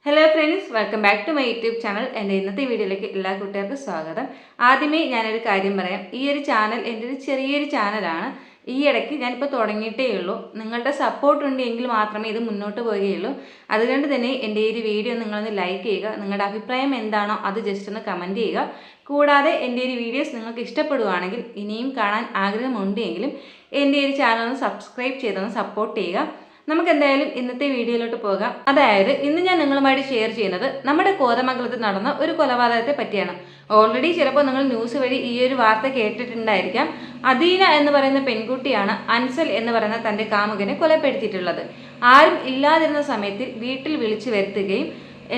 Hello friends, welcome back to my YouTube channel. എൻ്റെ ഇന്നത്തെ വീഡിയോയിലേക്ക് എല്ലാ കൂട്ടുകാർക്കും സ്വാഗതം. ആദ്യമേ ഞാനൊരു കാര്യം പറയാം. ഈ ഒരു ചാനൽ എൻ്റെ ഒരു ചെറിയൊരു ചാനലാണ്. ഈ ഇടയ്ക്ക് ഞാനിപ്പോൾ തുടങ്ങിയിട്ടേ ഉള്ളൂ. നിങ്ങളുടെ സപ്പോർട്ട് ഉണ്ടെങ്കിൽ മാത്രമേ ഇത് മുന്നോട്ട് പോവുകയുള്ളൂ. അതുകൊണ്ട് തന്നെ എൻ്റെ ഈ ഒരു വീഡിയോ നിങ്ങളൊന്ന് ലൈക്ക് ചെയ്യുക. നിങ്ങളുടെ അഭിപ്രായം എന്താണോ അത് ജസ്റ്റ് ഒന്ന് കമൻറ്റ് ചെയ്യുക. കൂടാതെ എൻ്റെ ഒരു വീഡിയോസ് നിങ്ങൾക്ക് ഇഷ്ടപ്പെടുകയാണെങ്കിൽ ഇനിയും കാണാൻ ആഗ്രഹമുണ്ടെങ്കിലും എൻ്റെ ഒരു ചാനൽ ഒന്ന് സബ്സ്ക്രൈബ് ചെയ്തൊന്ന് സപ്പോർട്ട് ചെയ്യുക. നമുക്ക് എന്തായാലും ഇന്നത്തെ വീഡിയോയിലോട്ട് പോകാം. അതായത് ഇന്ന് ഞാൻ നിങ്ങളുമായിട്ട് ഷെയർ ചെയ്യുന്നത് നമ്മുടെ കോതമംഗലത്ത് നടന്ന ഒരു കൊലപാതകത്തെ പറ്റിയാണ്. ഓൾറെഡി ചിലപ്പോൾ നിങ്ങൾ ന്യൂസ് വഴി ഈ ഒരു വാർത്ത കേട്ടിട്ടുണ്ടായിരിക്കാം. അദീന എന്ന് പറയുന്ന പെൺകുട്ടിയാണ് അൻസൽ എന്ന് പറയുന്ന തൻ്റെ കാമുകനെ കൊലപ്പെടുത്തിയിട്ടുള്ളത്. ആരും ഇല്ലാതിരുന്ന സമയത്ത് വീട്ടിൽ വിളിച്ചു വരുത്തുകയും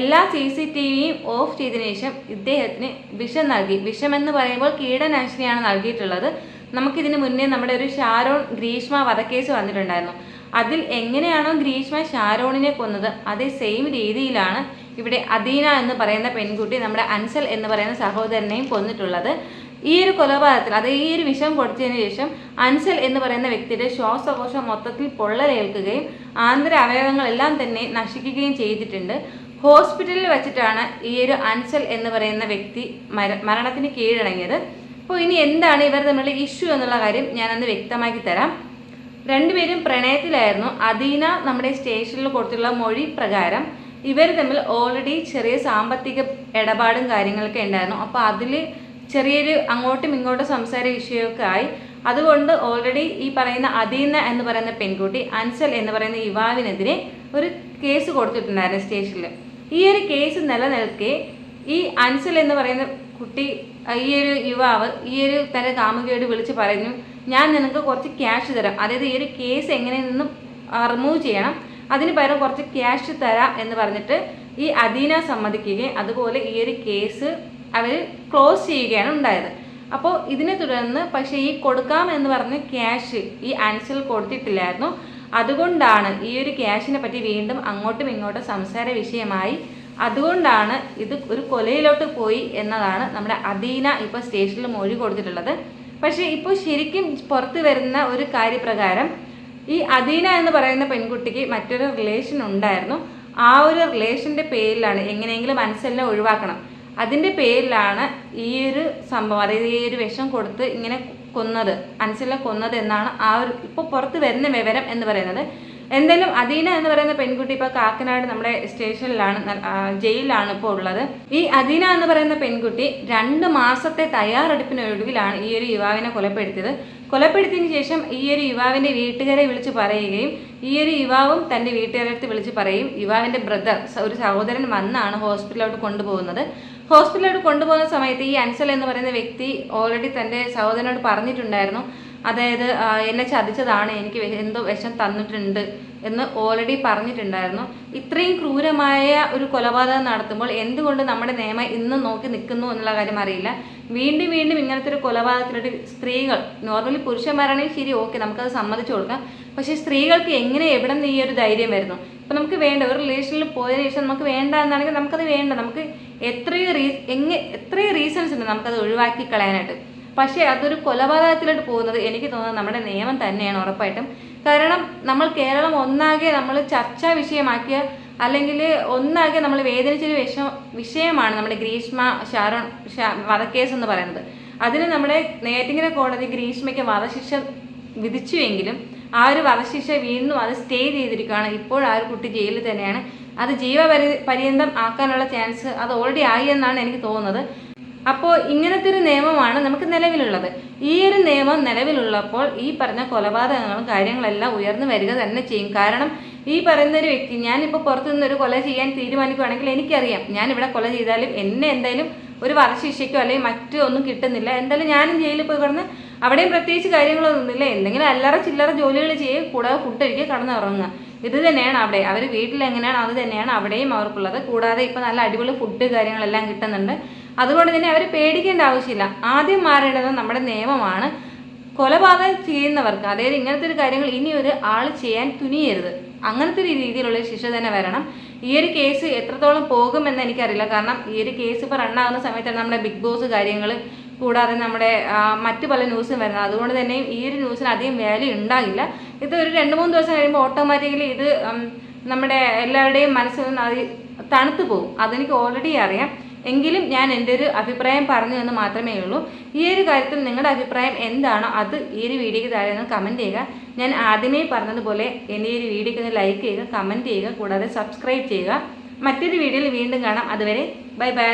എല്ലാ CCTVയും ഓഫ് ചെയ്തതിനു ശേഷം ഇദ്ദേഹത്തിന് വിഷം നൽകി. വിഷമെന്ന് പറയുമ്പോൾ കീടനാശിനിയാണ് നൽകിയിട്ടുള്ളത്. നമുക്കിതിന് മുന്നേ നമ്മുടെ ഒരു ഷാരോൺ ഗ്രീഷ്മ വധക്കേസ് വന്നിട്ടുണ്ടായിരുന്നു. അതിൽ എങ്ങനെയാണോ ഗ്രീഷ്മ ഷാരോണിനെ കൊന്നത് അതേ സെയിം രീതിയിലാണ് ഇവിടെ അദീന എന്ന് പറയുന്ന പെൺകുട്ടി നമ്മുടെ അൻസൽ എന്ന് പറയുന്ന സഹോദരനെയും കൊന്നിട്ടുള്ളത്. ഈ ഒരു കൊലപാതകത്തിൽ അത് ഈ ഒരു വിഷം കൊടുത്തതിന് ശേഷം അൻസൽ എന്ന് പറയുന്ന വ്യക്തിയുടെ ശ്വാസകോശം മൊത്തത്തിൽ പൊള്ളലേൽക്കുകയും ആന്തര അവയവങ്ങളെല്ലാം തന്നെ നശിക്കുകയും ചെയ്തിട്ടുണ്ട്. ഹോസ്പിറ്റലിൽ വെച്ചിട്ടാണ് ഈ ഒരു അൻസൽ എന്ന് പറയുന്ന വ്യക്തി മരണത്തിന് കീഴടങ്ങിയത്. അപ്പോൾ ഇനി എന്താണ് ഇവർ തമ്മിലുള്ള ഇഷ്യൂ എന്നുള്ള കാര്യം ഞാനൊന്ന് വ്യക്തമാക്കി തരാം. രണ്ടുപേരും പ്രണയത്തിലായിരുന്നു. അദീന നമ്മുടെ സ്റ്റേഷനിൽ കൊടുത്തുള്ള മൊഴി പ്രകാരം ഇവർ തമ്മിൽ ഓൾറെഡി ചെറിയ സാമ്പത്തിക ഇടപാടും കാര്യങ്ങളൊക്കെ ഉണ്ടായിരുന്നു. അപ്പോൾ അതിൽ ചെറിയൊരു അങ്ങോട്ടും ഇങ്ങോട്ടും സംസാര വിഷയമൊക്കെ ആയി. അതുകൊണ്ട് ഓൾറെഡി ഈ പറയുന്ന അദീന എന്ന് പറയുന്ന പെൺകുട്ടി അൻസൽ എന്ന് പറയുന്ന യുവാവിനെതിരെ ഒരു കേസ് കൊടുത്തിട്ടുണ്ടായിരുന്നു സ്റ്റേഷനിൽ. ഈ ഒരു കേസ് നിലനിൽക്കെ ഈ അൻസൽ എന്ന് പറയുന്ന കുട്ടി ഈ ഒരു യുവാവ് ഈ ഒരു തൻ്റെ കാമുകിയോട് വിളിച്ച് പറഞ്ഞു, ഞാൻ നിനക്ക് കുറച്ച് ക്യാഷ് തരാം, അതായത് ഈ ഒരു കേസ് എങ്ങനെ നിന്നും റിമൂവ് ചെയ്യണം, അതിന് പകരം കുറച്ച് ക്യാഷ് തരാം എന്ന് പറഞ്ഞിട്ട് ഈ അദീന സമ്മതിക്കുകയും അതുപോലെ ഈ ഒരു കേസ് അവർ ക്ലോസ് ചെയ്യുകയാണ് ഉണ്ടായത്. അപ്പോൾ ഇതിനെ തുടർന്ന് പക്ഷേ ഈ കൊടുക്കാം എന്ന് പറഞ്ഞ് ക്യാഷ് ഈ അൻസൽ കൊടുത്തിട്ടില്ലായിരുന്നു. അതുകൊണ്ടാണ് ഈ ഒരു ക്യാഷിനെ പറ്റി വീണ്ടും അങ്ങോട്ടും ഇങ്ങോട്ടും സംസാര വിഷയമായി. അതുകൊണ്ടാണ് ഇത് ഒരു കൊലയിലോട്ട് പോയി എന്നതാണ് നമ്മുടെ അദീന ഇപ്പോൾ സ്റ്റേഷനിൽ മൊഴി കൊടുത്തിട്ടുള്ളത്. പക്ഷേ ഇപ്പോൾ ശരിക്കും പുറത്ത് വരുന്ന ഒരു കാര്യപ്രകാരം ഈ അദീന എന്ന് പറയുന്ന പെൺകുട്ടിക്ക് മറ്റൊരു റിലേഷൻ ഉണ്ടായിരുന്നു. ആ ഒരു റിലേഷൻ്റെ പേരിലാണ് എങ്ങനെയെങ്കിലും അൻസലിനെ ഒഴിവാക്കണം, അതിൻ്റെ പേരിലാണ് ഈ ഒരു സംഭവം, അതായത് ഈ ഒരു വിഷം കൊടുത്ത് ഇങ്ങനെ കൊന്നത്, അൻസലിനെ കൊന്നത് എന്നാണ് ആ ഒരു ഇപ്പോൾ പുറത്ത് വരുന്ന വിവരം എന്ന് പറയുന്നത്. എന്തായാലും അദീന എന്ന് പറയുന്ന പെൺകുട്ടി ഇപ്പോൾ കാക്കനാട് നമ്മുടെ സ്റ്റേഷനിലാണ്, ജയിലിലാണ് ഇപ്പോൾ ഉള്ളത്. ഈ അദീന എന്ന് പറയുന്ന പെൺകുട്ടി 2 മാസത്തെ തയ്യാറെടുപ്പിനൊടുവിലാണ് ഈ ഒരു യുവാവിനെ കൊലപ്പെടുത്തിയത്. കൊലപ്പെടുത്തിയതിന് ശേഷം ഈ ഒരു യുവാവിൻ്റെ വീട്ടുകാരെ വിളിച്ച് പറയുകയും ഈ ഒരു യുവാവും തൻ്റെ വീട്ടുകാരെ അടുത്ത് വിളിച്ച് പറയും. യുവാവിൻ്റെ ബ്രദർ, ഒരു സഹോദരൻ വന്നാണ് ഹോസ്പിറ്റലിലോട്ട് കൊണ്ടുപോകുന്നത്. ഹോസ്പിറ്റലിലോട്ട് കൊണ്ടുപോകുന്ന സമയത്ത് ഈ അൻസൽ എന്ന് പറയുന്ന വ്യക്തി ഓൾറെഡി തൻ്റെ സഹോദരനോട് പറഞ്ഞിട്ടുണ്ടായിരുന്നു, അതായത് എന്നെ ചതിച്ചതാണ്, എനിക്ക് എന്തോ വിഷം തന്നിട്ടുണ്ട് എന്ന് ഓൾറെഡി പറഞ്ഞിട്ടുണ്ടായിരുന്നു. ഇത്രയും ക്രൂരമായ ഒരു കൊലപാതകം നടത്തുമ്പോൾ എന്തുകൊണ്ട് നമ്മുടെ നിയമം ഇന്ന് നോക്കി നിൽക്കുന്നു എന്നുള്ള കാര്യം അറിയില്ല. വീണ്ടും വീണ്ടും ഇങ്ങനത്തെ ഒരു കൊലപാതകത്തിലോട്ട് സ്ത്രീകൾ, നോർമലി പുരുഷന്മാരാണെങ്കിൽ ശരി, ഓക്കെ, നമുക്കത് സമ്മതിച്ചു കൊടുക്കാം. പക്ഷേ സ്ത്രീകൾക്ക് എങ്ങനെ എവിടെ നിന്ന് ഈ ഒരു ധൈര്യം വരുന്നു? ഇപ്പം നമുക്ക് വേണ്ട ഒരു റിലേഷനിൽ പോയതിനു ശേഷം നമുക്ക് വേണ്ട എന്നാണെങ്കിൽ നമുക്കത് വേണ്ട, നമുക്ക് എത്രയോ റീസൺസ് ഉണ്ട് നമുക്കത് ഒഴിവാക്കി കളയാനായിട്ട്. പക്ഷേ അതൊരു കൊലപാതകത്തിലോട്ട് പോകുന്നത് എനിക്ക് തോന്നുന്നത് നമ്മുടെ നിയമം തന്നെയാണ് ഉറപ്പായിട്ടും. കാരണം നമ്മൾ കേരളം ഒന്നാകെ നമ്മൾ ചർച്ചാ വിഷയമാക്കിയ, അല്ലെങ്കിൽ ഒന്നാകെ നമ്മൾ വേദനിച്ചൊരു വിഷയമാണ് നമ്മുടെ ഗ്രീഷ്മ ഷാരോൺ വധക്കേസ് എന്ന് പറയുന്നത്. അതിന് നമ്മുടെ നെയ്യാറ്റിൻകര കോടതി ഗ്രീഷ്മയ്ക്ക് വധശിക്ഷ വിധിച്ചുവെങ്കിലും ആ ഒരു വധശിക്ഷ വീണ്ടും അത് സ്റ്റേ ചെയ്തിരിക്കുകയാണ്. ഇപ്പോൾ ആ ഒരു കുട്ടി ജയിലിൽ തന്നെയാണ്. അത് ജീവപര്യന്തം ആക്കാനുള്ള ചാൻസ് അത് ഓൾറെഡി ആയി എന്നാണ് എനിക്ക് തോന്നുന്നത്. അപ്പോൾ ഇങ്ങനത്തെ ഒരു നിയമമാണ് നമുക്ക് നിലവിലുള്ളത്. ഈ ഒരു നിയമം നിലവിലുള്ളപ്പോൾ ഈ പറഞ്ഞ കൊലപാതകങ്ങളും കാര്യങ്ങളെല്ലാം ഉയർന്നു വരിക തന്നെ ചെയ്യും. കാരണം ഈ പറയുന്ന ഒരു വ്യക്തി, ഞാനിപ്പോൾ പുറത്തു നിന്നൊരു കൊല ചെയ്യാൻ തീരുമാനിക്കുകയാണെങ്കിൽ എനിക്കറിയാം ഞാനിവിടെ കൊല ചെയ്താലും എന്നെ എന്തായാലും ഒരു വധശിക്ഷയ്ക്കോ അല്ലെങ്കിൽ മറ്റോ ഒന്നും കിട്ടുന്നില്ല. എന്തായാലും ഞാനും ജയിലിൽ പോയി കിടന്ന് അവിടെയും പ്രത്യേകിച്ച് കാര്യങ്ങളൊന്നുമില്ല, എന്തെങ്കിലും അല്ലറ ചില്ലറ ജോലികൾ ചെയ്യുക, കൂടാതെ ഫുഡ് കഴിക്കുക, കടന്നുറങ്ങുക. ഇത് തന്നെയാണ് അവിടെ. അവർ വീട്ടിൽ എങ്ങനെയാണ് അത് തന്നെയാണ് അവിടെയും അവർക്കുള്ളത്. കൂടാതെ ഇപ്പോൾ നല്ല അടിപൊളി ഫുഡ് കാര്യങ്ങളെല്ലാം കിട്ടുന്നുണ്ട്. അതുകൊണ്ട് തന്നെ അവർ പേടിക്കേണ്ട ആവശ്യമില്ല. ആദ്യം മാറേണ്ടത് നമ്മുടെ നിയമമാണ്. കൊലപാതകം ചെയ്യുന്നവർക്ക്, അതായത് ഇങ്ങനത്തെ ഒരു കാര്യങ്ങൾ ഇനി ഒരു ആൾ ചെയ്യാൻ തുനിയരുത്. അങ്ങനത്തെ ഒരു രീതിയിലുള്ള ശിക്ഷ തന്നെ വരണം. ഈ ഒരു കേസ് എത്രത്തോളം പോകുമെന്ന് എനിക്കറിയില്ല. കാരണം ഈ ഒരു കേസ് ഇപ്പോൾ റണ്ണാകുന്ന സമയത്താണ് നമ്മുടെ ബിഗ് ബോസ് കാര്യങ്ങൾ, കൂടാതെ നമ്മുടെ മറ്റു പല ന്യൂസും വരുന്നത്. അതുകൊണ്ട് തന്നെ ഈ ഒരു ന്യൂസിന് അധികം വാല്യൂ ഉണ്ടാകില്ല. ഇത് ഒരു 2-3 ദിവസം കഴിയുമ്പോൾ ഓട്ടോമാറ്റിക്കലി ഇത് നമ്മുടെ എല്ലാവരുടെയും മനസ്സിൽ നിന്ന് അത് തണുത്തു പോകും. അതെനിക്ക് ഓൾറെഡി അറിയാം. എങ്കിലും ഞാൻ എൻ്റെ ഒരു അഭിപ്രായം പറഞ്ഞു എന്ന് മാത്രമേ ഉള്ളൂ. ഈ ഒരു കാര്യത്തിൽ നിങ്ങളുടെ അഭിപ്രായം എന്താണോ അത് ഈ ഒരു വീഡിയോയ്ക്ക് താഴെ ഒന്ന് കമൻറ്റ് ചെയ്യുക. ഞാൻ ആദ്യമേ പറഞ്ഞതുപോലെ എൻ്റെ ഈ ഒരു വീഡിയോയ്ക്ക് ഒന്ന് ലൈക്ക് ചെയ്യുക, കമൻറ്റ് ചെയ്യുക, കൂടാതെ സബ്സ്ക്രൈബ് ചെയ്യുക. മറ്റൊരു വീഡിയോയിൽ വീണ്ടും കാണാം. അതുവരെ ബൈ ബൈ.